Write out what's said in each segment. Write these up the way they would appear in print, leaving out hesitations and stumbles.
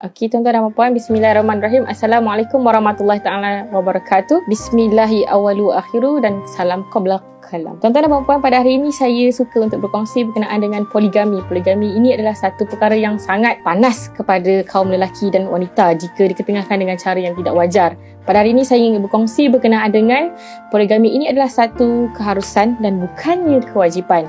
Okey, tuan-tuan dan puan-puan, bismillahirrahmanirrahim. Assalamualaikum warahmatullahi taala wabarakatuh. Bismillahi awalu akhiru dan salam qabla kalam. Tuan-tuan dan puan-puan, pada hari ini saya suka untuk berkongsi berkenaan dengan poligami. Poligami ini adalah satu perkara yang sangat panas kepada kaum lelaki dan wanita jika diketengahkan dengan cara yang tidak wajar. Pada hari ini saya ingin berkongsi berkenaan dengan poligami ini adalah satu keharusan dan bukannya kewajipan.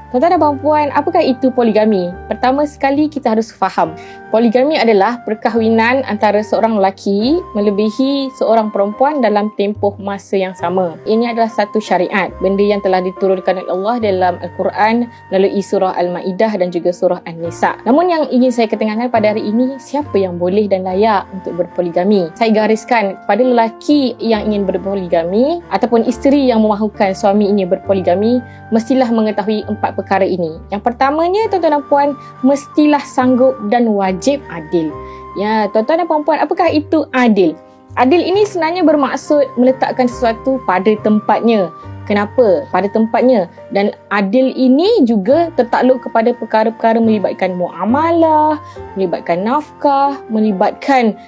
Tuan-tuan dan puan-puan, apakah itu poligami? Pertama sekali kita harus faham. Poligami adalah perkahwinan antara seorang lelaki melebihi seorang perempuan dalam tempoh masa yang sama. Ini adalah satu syariat, benda yang telah diturunkan oleh Allah dalam Al-Quran melalui surah Al-Ma'idah dan juga surah An-Nisa. Namun yang ingin saya ketengahkan pada hari ini, siapa yang boleh dan layak untuk berpoligami? Saya gariskan pada lelaki yang ingin berpoligami ataupun isteri yang memahukan suami ini berpoligami, mestilah mengetahui 4 perkara ini. Yang pertamanya, tuan-tuan dan puan, mestilah sanggup dan wajib adil. Ya, tuan-tuan dan puan-puan, apakah itu adil? Adil ini sebenarnya bermaksud meletakkan sesuatu pada tempatnya. Kenapa? Pada tempatnya. Dan adil ini juga tertakluk kepada perkara-perkara melibatkan muamalah, melibatkan nafkah, melibatkan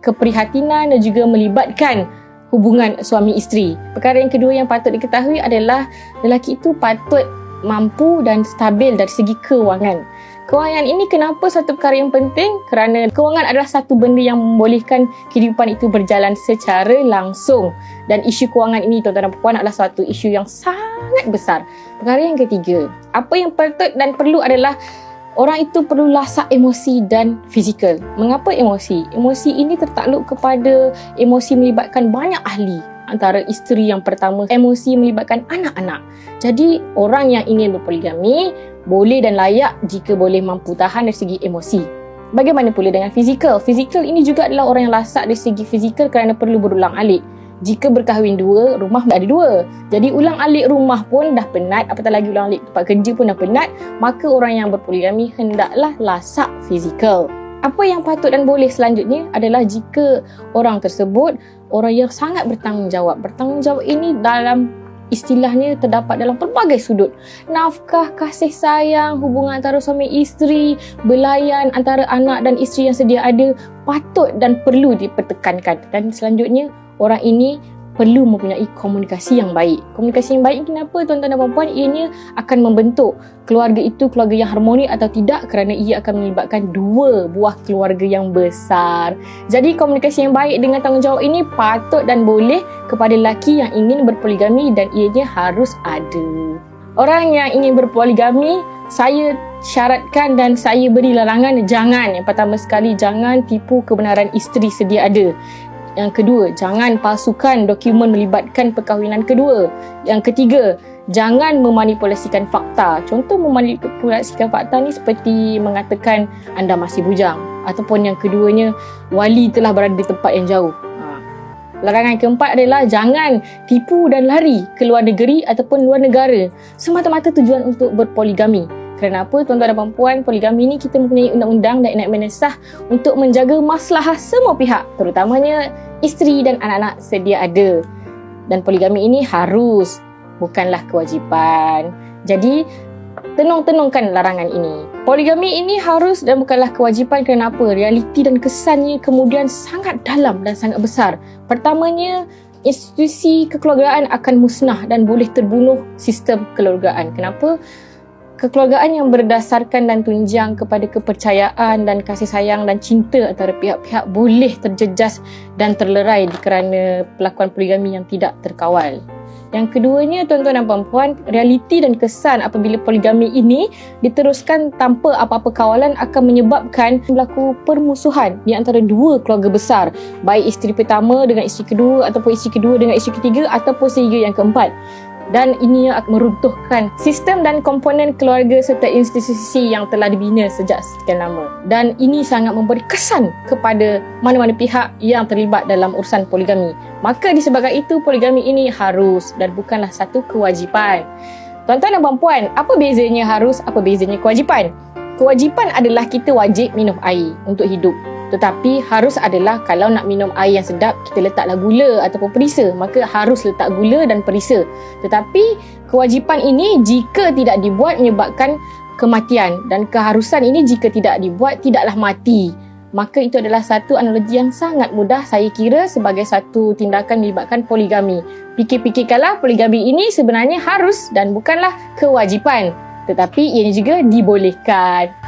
keprihatinan dan juga melibatkan hubungan suami isteri. Perkara yang kedua yang patut diketahui adalah lelaki itu patut mampu dan stabil dari segi kewangan. Kewangan ini kenapa satu perkara yang penting? Kerana kewangan adalah satu benda yang membolehkan kehidupan itu berjalan secara langsung. Dan isu kewangan ini, tuan-tuan dan puan, adalah satu isu yang sangat besar. Perkara yang ketiga, apa yang patut dan perlu adalah orang itu perlu lasak emosi dan fizikal. Mengapa emosi? Emosi ini tertakluk kepada emosi melibatkan banyak ahli. Antara isteri yang pertama, emosi melibatkan anak-anak. Jadi, orang yang ingin berpoligami boleh dan layak jika boleh mampu tahan dari segi emosi. Bagaimana pula dengan fizikal? Fizikal ini juga adalah orang yang lasak dari segi fizikal kerana perlu berulang-alik. Jika berkahwin dua, rumah ada dua. Jadi ulang-alik rumah pun dah penat, apatah lagi ulang-alik tempat kerja pun dah penat, maka orang yang berpoligami hendaklah lasak fizikal. Apa yang patut dan boleh selanjutnya adalah jika orang tersebut orang yang sangat bertanggungjawab. Bertanggungjawab ini dalam istilahnya terdapat dalam pelbagai sudut. Nafkah, kasih sayang, hubungan antara suami isteri, belayan antara anak dan isteri yang sedia ada patut dan perlu dipertekankan. Dan selanjutnya, orang ini perlu mempunyai komunikasi yang baik. Komunikasi yang baik kenapa, tuan-tuan dan puan-puan? Ianya akan membentuk keluarga itu keluarga yang harmoni atau tidak, kerana ia akan melibatkan dua buah keluarga yang besar. Jadi komunikasi yang baik dengan tanggungjawab ini patut dan boleh kepada lelaki yang ingin berpoligami dan ianya harus ada. Orang yang ingin berpoligami, saya syaratkan dan saya beri larangan, jangan. Yang pertama sekali, jangan tipu kebenaran isteri sedia ada. Yang kedua, jangan palsukan dokumen melibatkan perkahwinan kedua. Yang ketiga, jangan memanipulasikan fakta. Contoh memanipulasikan fakta ni seperti mengatakan anda masih bujang. Ataupun yang keduanya, wali telah berada di tempat yang jauh. Larangan keempat adalah jangan tipu dan lari ke luar negeri ataupun luar negara semata-mata tujuan untuk berpoligami. Kerana apa, tuan-tuan dan puan, poligami ini kita mempunyai undang-undang dan enakmen sah untuk menjaga maslahah semua pihak, terutamanya isteri dan anak-anak sedia ada. Dan poligami ini harus, bukanlah kewajipan. Jadi, tenung-tenungkan larangan ini. Poligami ini harus dan bukanlah kewajipan kerana apa? Realiti dan kesannya kemudian sangat dalam dan sangat besar. Pertamanya, institusi kekeluargaan akan musnah dan boleh terbunuh sistem kekeluargaan. Kenapa? Kekeluargaan yang berdasarkan dan tunjang kepada kepercayaan dan kasih sayang dan cinta antara pihak-pihak boleh terjejas dan terlerai kerana pelakuan poligami yang tidak terkawal. Yang keduanya, tuan-tuan dan puan-puan, realiti dan kesan apabila poligami ini diteruskan tanpa apa-apa kawalan akan menyebabkan berlaku permusuhan di antara dua keluarga besar, baik isteri pertama dengan isteri kedua ataupun isteri kedua dengan isteri ketiga ataupun sehingga yang keempat. Dan ini akan meruntuhkan sistem dan komponen keluarga serta institusi yang telah dibina sejak sekian lama. Dan ini sangat memberi kesan kepada mana-mana pihak yang terlibat dalam urusan poligami. Maka disebabkan itu, poligami ini harus dan bukanlah satu kewajipan. Tuan-tuan dan puan-puan, apa bezanya harus, apa bezanya kewajipan? Kewajipan adalah kita wajib minum air untuk hidup. Tetapi harus adalah kalau nak minum air yang sedap, kita letaklah gula ataupun perisa, maka harus letak gula dan perisa. Tetapi kewajipan ini jika tidak dibuat menyebabkan kematian, dan keharusan ini jika tidak dibuat tidaklah mati. maka itu adalah satu analogi yang sangat mudah saya kira sebagai satu tindakan melibatkan poligami. Fikir-fikirkanlah, poligami ini sebenarnya harus dan bukanlah kewajipan, tetapi ianya juga dibolehkan.